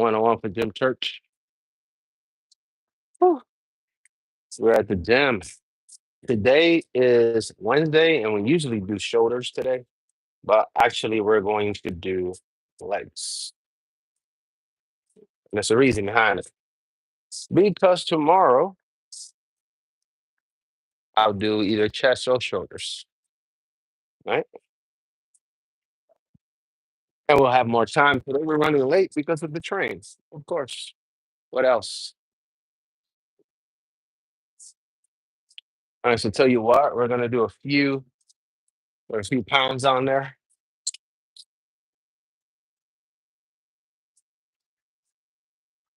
101 for GymChurch. Whew. We're at the gym. Today is Wednesday, and we usually do shoulders today, but actually we're going to do legs. And there's a reason behind it. Because tomorrow I'll do either chest or shoulders, right? And we'll have more time. Today we're running late because of the trains, of course. What else? All right, so tell you what, we're gonna do a few pounds on there.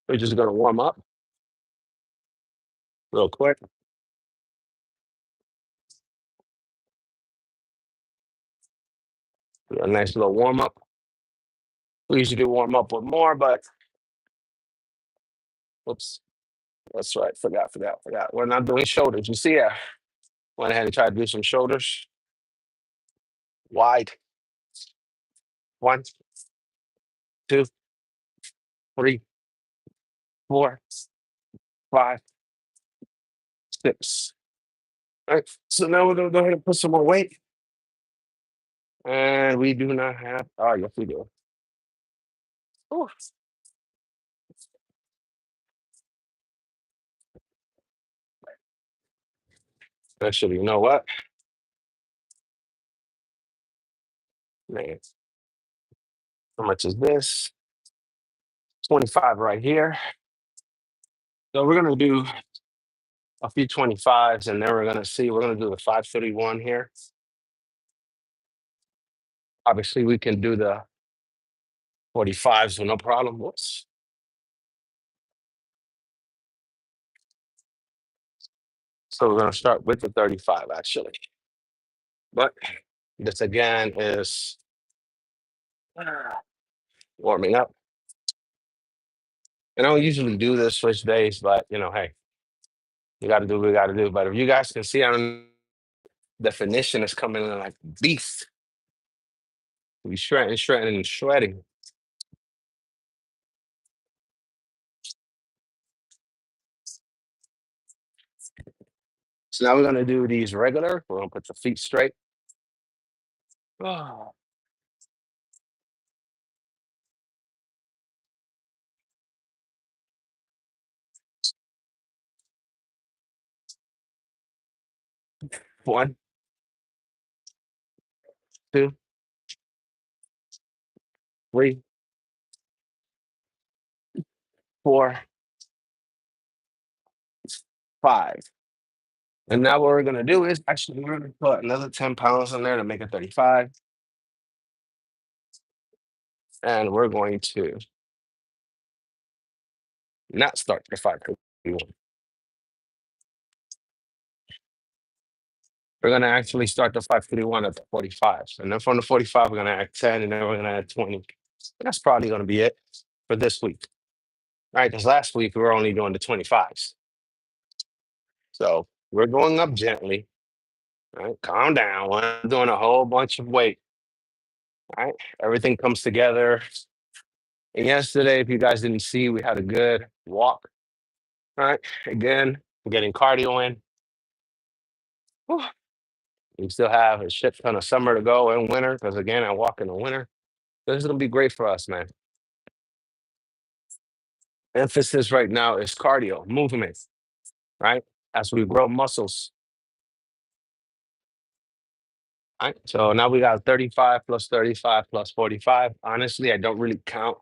We're just gonna warm up real quick. Do a nice little warm up. We usually warm up with more, but oops, that's right. Forgot. We're not doing shoulders. You see, I went ahead and tried to do some shoulders wide. 1, 2, 3, 4, 5, 6. All right. So now we're gonna go ahead and put some more weight. And we do not have. Oh, yes, we do. Ooh. Actually, you know what? Man, how much is this? 25 right here. So we're gonna do a few 25s, and then we're gonna see. We're gonna do the 531 here. Obviously, we can do the 45s with no problem. Whoops. So we're gonna start with the 35 actually. But this again is warming up. And I don't usually do this switch days, but hey, you gotta do what you gotta do. But if you guys can see, definition is coming in like beast. We shredding. So now we're gonna do these regular. We're gonna put the feet straight. Oh. 1, 2, 3, 4, 5. And now what we're gonna do is actually we're gonna put another 10 pounds in there to make it 35. And we're going to not start the 531. We're gonna actually start the 531 at the 45s. And then from the 45, we're gonna add 10, and then we're gonna add 20. That's probably gonna be it for this week. All right, because last week we were only doing the 25s. So we're going up gently. All right, calm down. We're doing a whole bunch of weight. All right, everything comes together. And yesterday, if you guys didn't see, we had a good walk. All right, again, we're getting cardio in. Whew. We still have a shit ton of summer to go and winter, because again, I walk in the winter. This is gonna be great for us, man. Emphasis right now is cardio, movement, right? As we grow muscles. All right. So now we got 35 plus 35 plus 45. Honestly, I don't really count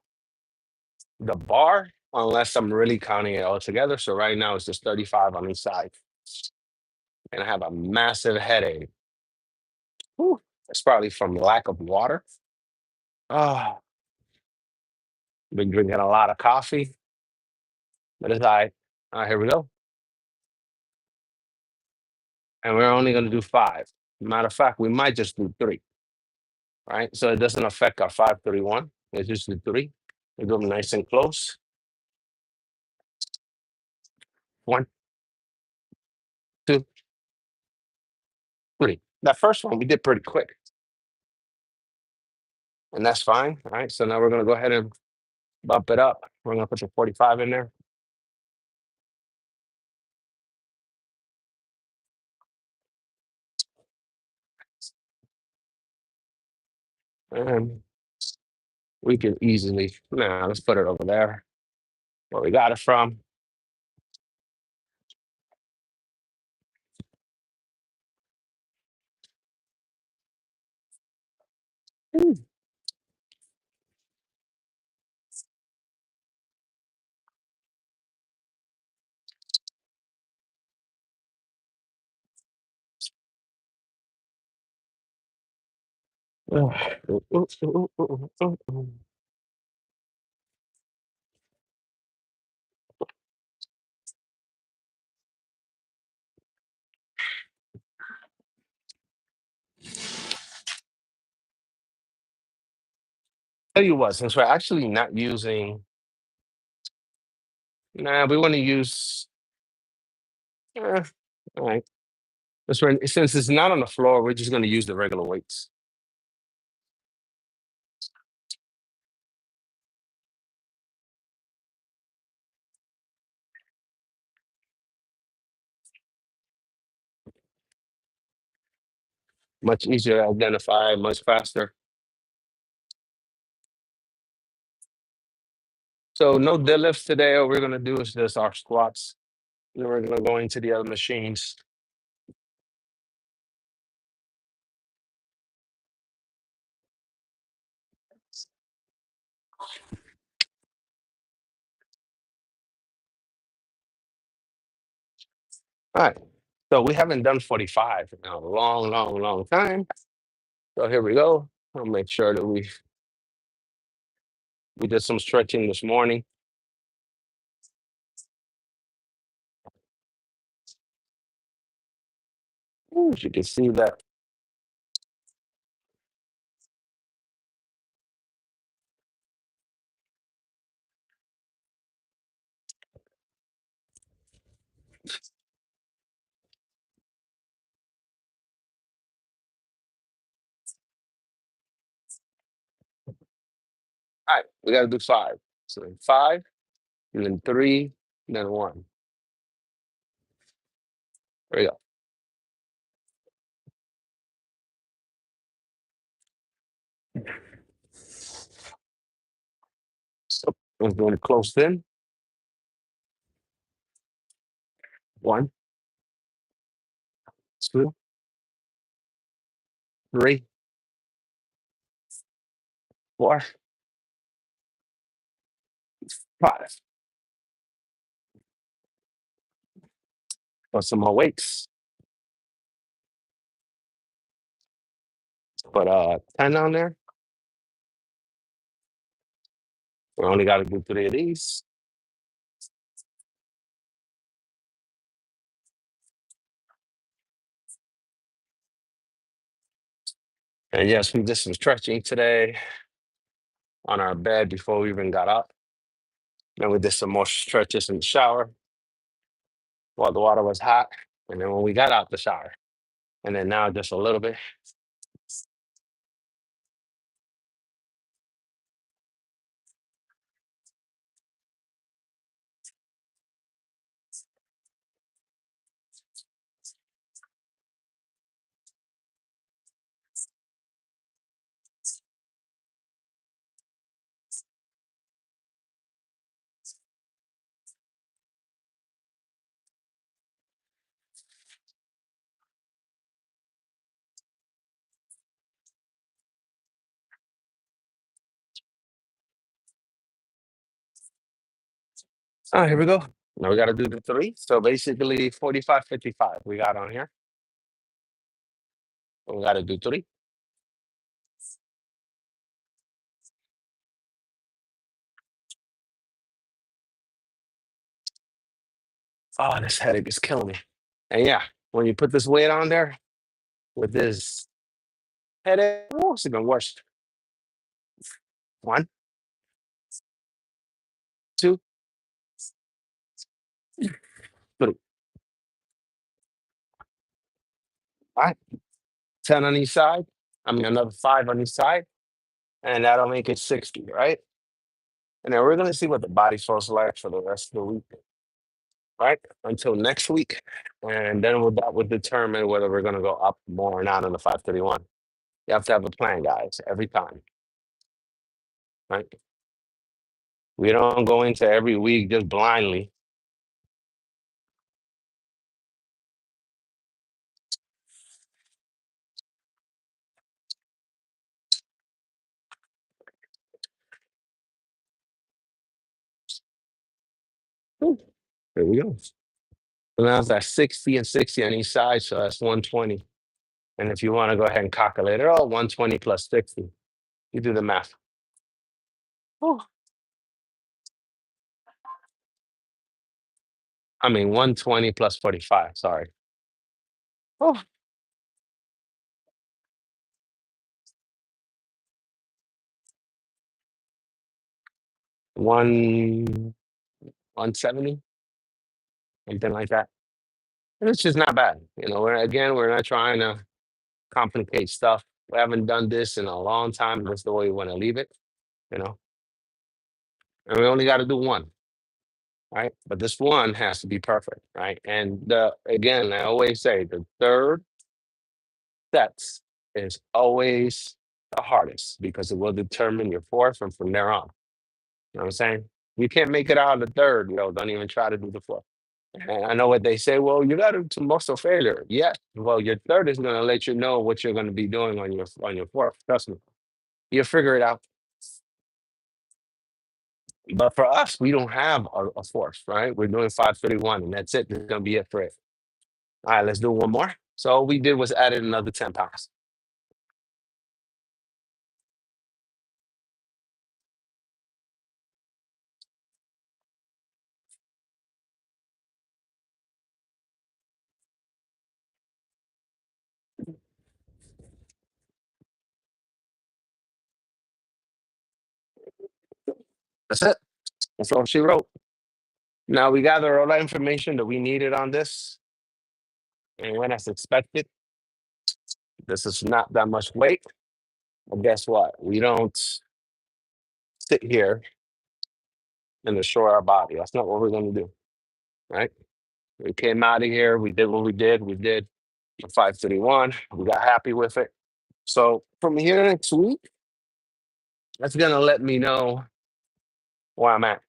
the bar unless I'm really counting it all together. So right now it's just 35 on each side. And I have a massive headache. Whew. It's probably from lack of water. Oh, been drinking a lot of coffee. But it's all right. All right, here we go. And we're only going to do 5. Matter of fact, we might just do 3. Right? So it doesn't affect our 531. It's just the 3. We do them nice and close. 1, 2, 3. That first one we did pretty quick. And that's fine. All right. So now we're going to go ahead and bump it up. We're gonna put the 45 in there. And we can easily, now let's put it over there where we got it from. Ooh. Ugh. Ooh, ooh, ooh, ooh, ooh, ooh. Tell you what, since we're actually not using, nah, we want to use, all right. Since it's not on the floor, we're just going to use the regular weights. Much easier to identify, much faster. So no deadlifts today. All we're going to do is just our squats. Then we're going to go into the other machines. All right. So we haven't done 45 in a long, long, long time. So here we go. I'll make sure that we did some stretching this morning. Ooh, as you can see that. All right, we got to do 5. So then 5, and then 3, and then 1. There we go. So I'm going to close in. 1, 2, 3, 4, 5. Put some more weights. Put 10 on there. We only got to do 3 of these. And yes, we did some stretching today on our bed before we even got up. Then we did some more stretches in the shower while the water was hot. And then when we got out the shower, and then now just a little bit. All right, here we go. Now we got to do the 3. So basically 45, 55 we got on here. We got to do 3. Oh, this headache is killing me. And yeah, when you put this weight on there with this headache, oh, it's even worse. 1, 2, 3. All right, 10 on each side. I mean, another 5 on each side. And that'll make it 60, right? And then we're going to see what the body feels like for the rest of the week, right? Until next week. And then that would determine whether we're going to go up more or not on the 531. You have to have a plan, guys, every time, right? We don't go into every week just blindly. Whew, there we go. So now it's at 60 and 60 on each side, so that's 120. And if you want to go ahead and calculate it, 120 plus 60. You do the math. Whew. I mean, 120 plus 45, sorry. Oh, one 170, something like that. And it's just not bad. We're not trying to complicate stuff. We haven't done this in a long time. That's the way we want to leave it, you know. And we only got to do one, right? But this one has to be perfect, right? And again, I always say the third sets is always the hardest because it will determine your fourth and from there on. You know what I'm saying? You can't make it out of the third, don't even try to do the fourth. And I know what they say, well, you got to muscle failure. Yes. Well, your third is going to let you know what you're going to be doing on your fourth. Trust me. You'll figure it out. But for us, we don't have a fourth, right? We're doing 531 and that's it. That's going to be it for it. All right, let's do one more. So all we did was added another 10 pounds. That's it. That's all she wrote. Now we gathered all that information that we needed on this. And when as expected, this is not that much weight. But guess what? We don't sit here and destroy our body. That's not what we're going to do, right? We came out of here. We did what we did. We did the 531. We got happy with it. So from here next week, that's going to let me know where I'm at.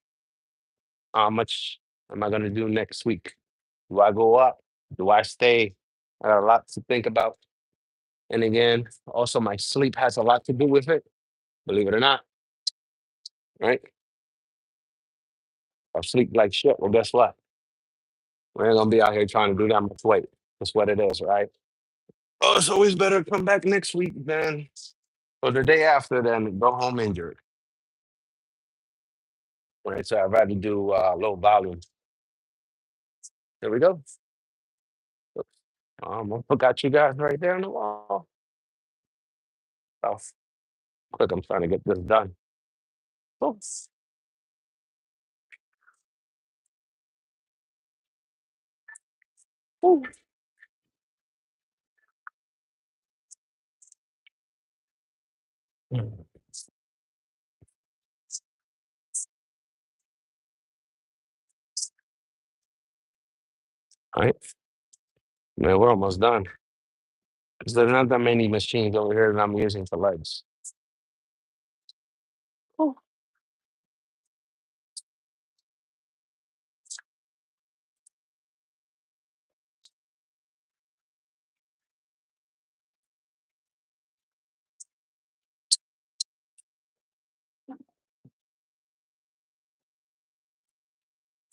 How much am I going to do next week? Do I go up? Do I stay? I got a lot to think about. And again, also my sleep has a lot to do with it, believe it or not, right? If I sleep like shit, well, guess what? We ain't gonna be out here trying to do that much weight. That's what it is, right? Oh, it's always better to come back next week, man. Or the day after, then go home injured. Right, so I'd rather do low volume. There we go. I got you guys right there on the wall. Oh, quick, I'm trying to get this done. Oh, oh. Mm. All right, man, we're almost done. 'Cause there's not that many machines over here that I'm using for legs. Oh.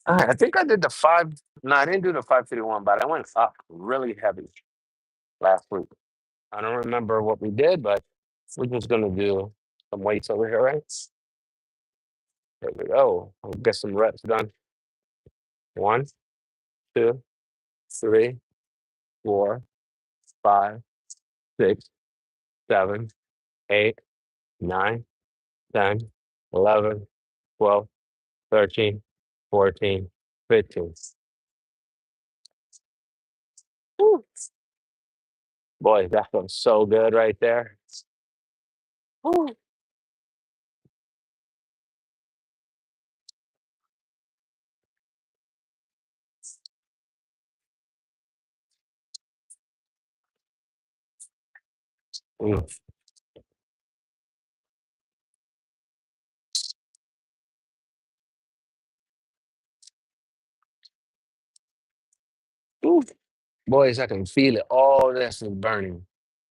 All right, I think I did the five. No, I didn't do the 551, but I went up really heavy last week. I don't remember what we did, but we're just gonna do some weights over here, right? There we go. We'll get some reps done. 1, 2, 3, 4, 5, 6, 7, 8, 9, 10, 11, 12, 13, 14, 15. Woo. Boy, that feels so good right there. Woo. Mm. Ooh. Boys, I can feel it. All this is burning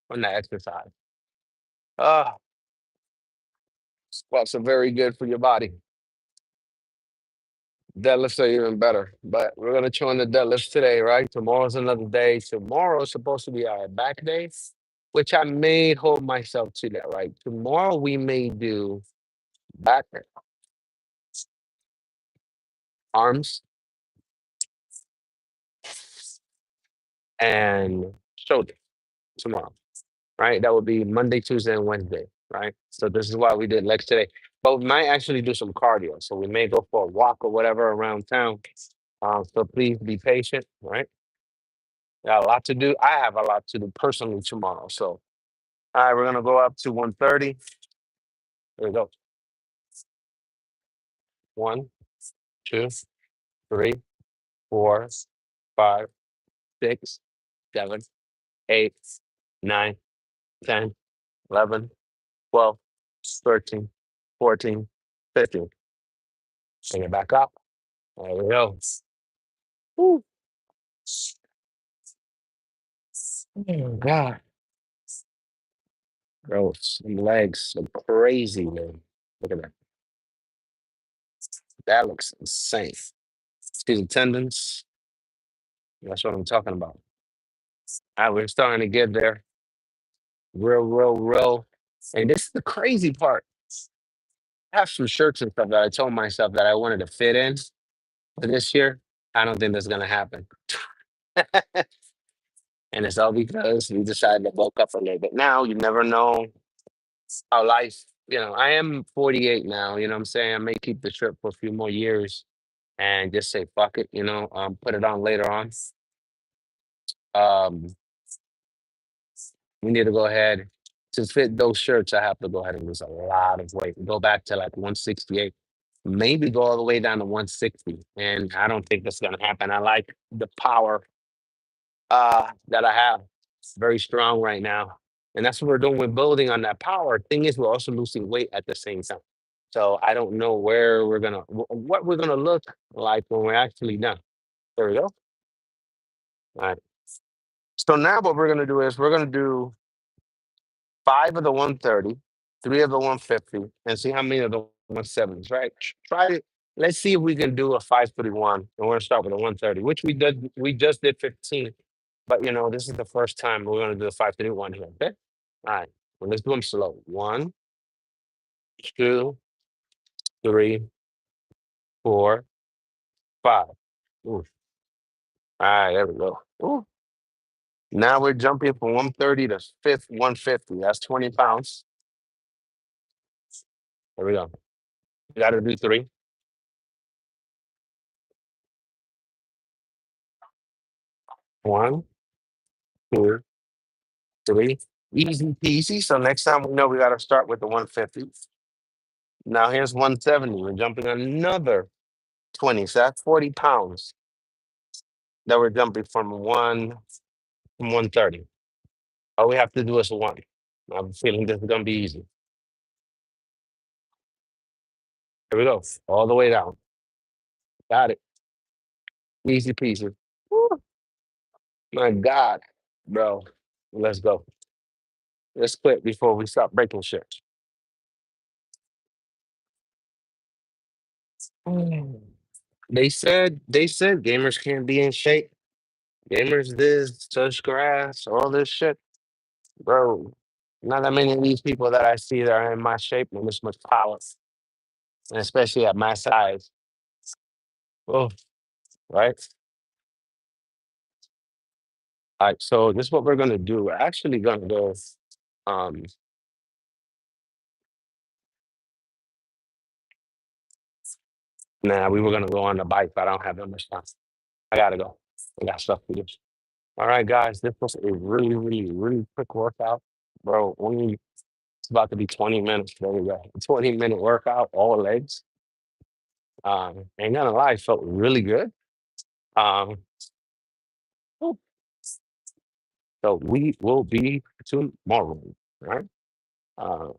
from the exercise. Ah, squats are very good for your body. Deadlifts are even better. But we're gonna chew on the deadlifts today, right? Tomorrow's another day. Tomorrow is supposed to be our back day, which I may hold myself to that, right? Tomorrow we may do back, arms, and shoulder tomorrow, right? That would be Monday, Tuesday, and Wednesday, right? So this is why we did legs today. But we might actually do some cardio. So we may go for a walk or whatever around town. So please be patient, right? Got a lot to do. I have a lot to do personally tomorrow. So all right, we're gonna go up to 130. There we go. One, two, three, four, five, six, seven, eight, nine, 10, 11, 12, 13, 14, 15. Bring it back up. There we go. Woo. Oh, God. Bro, some legs look crazy, man. Look at that. That looks insane. See the tendons? That's what I'm talking about. All right, we're starting to get there. Real, real, real. And this is the crazy part. I have some shirts and stuff that I told myself that I wanted to fit in for this year. I don't think that's gonna happen. And it's all because we decided to bulk up a little bit. Now you never know how life, I am 48 now, you know what I'm saying? I may keep the trip for a few more years and just say fuck it, put it on later on. Um, we need to go ahead to fit those shirts. I have to go ahead and lose a lot of weight. Go back to like 168, maybe go all the way down to 160. And I don't think that's gonna happen. I like the power that I have. It's very strong right now. And that's what we're doing. We're building on that power. Thing is, we're also losing weight at the same time. So I don't know where what we're gonna look like when we're actually done. There we go. All right. So now what we're gonna do is we're gonna do five of the 130, three of the 150, and see how many of the 170s, right? Try it. Let's see if we can do a 531. And we're gonna start with a 130, which we just did 15. But this is the first time we're gonna do the 531 here. Okay. All right. Well, let's do them slow. One, two, three, four, five. Ooh. All right, there we go. Ooh. Now we're jumping from 130 to 150. That's 20 pounds. There we go. You gotta do three. One, two, three. Easy peasy. So next time we know we gotta start with the 150. Now here's 170. We're jumping another 20. So that's 40 pounds that we're jumping from 130. All we have to do is one. I'm feeling this is gonna be easy. Here we go. All the way down. Got it. Easy peasy. Woo. My God, bro. Let's go. Let's quit before we start breaking shit. Mm. They said gamers can't be in shape. Gamers this, touch grass, all this shit. Bro, not that many of these people that I see that are in my shape and this much power. And especially at my size. Oh, right. All right. So this is what we're gonna do. We're actually gonna go. Um, we were gonna go on the bike, but I don't have that much time. I gotta go. I got stuff to do. All right, guys. This was a really, really, really quick workout, bro. It's about to be 20 minutes. There we go. 20-minute workout, all legs. Ain't gonna lie, felt really good. Um, so we will be tomorrow. right? Uh,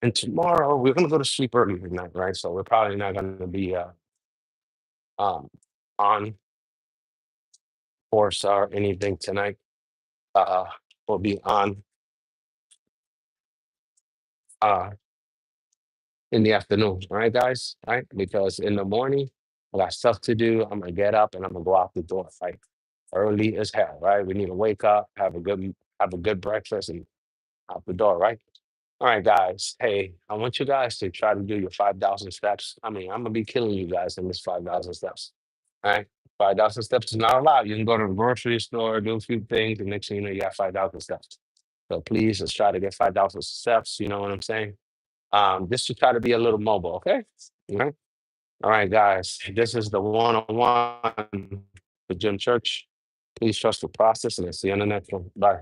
and tomorrow we're gonna go to sleep early tonight, right? So we're probably not gonna be um, on course or anything tonight. Uh, we'll be on uh, in the afternoon, all right, guys? Right? Because in the morning, I got stuff to do. I'm gonna get up and I'm gonna go out the door, like early as hell, right? We need to wake up, have a good breakfast, and out the door, right? All right, guys. Hey, I want you guys to try to do your 5,000 steps. I mean, I'm gonna be killing you guys in this 5,000 steps. All right, 5,000 steps is not allowed. You can go to the grocery store, do a few things, and next thing you know, you got 5,000 steps. So please, let's try to get 5,000 steps. You know what I'm saying? Just to try to be a little mobile, okay? Okay. All right, guys. This is the one-on-one for Gym Church. Please trust the process, and I'll see you on the next one. Bye.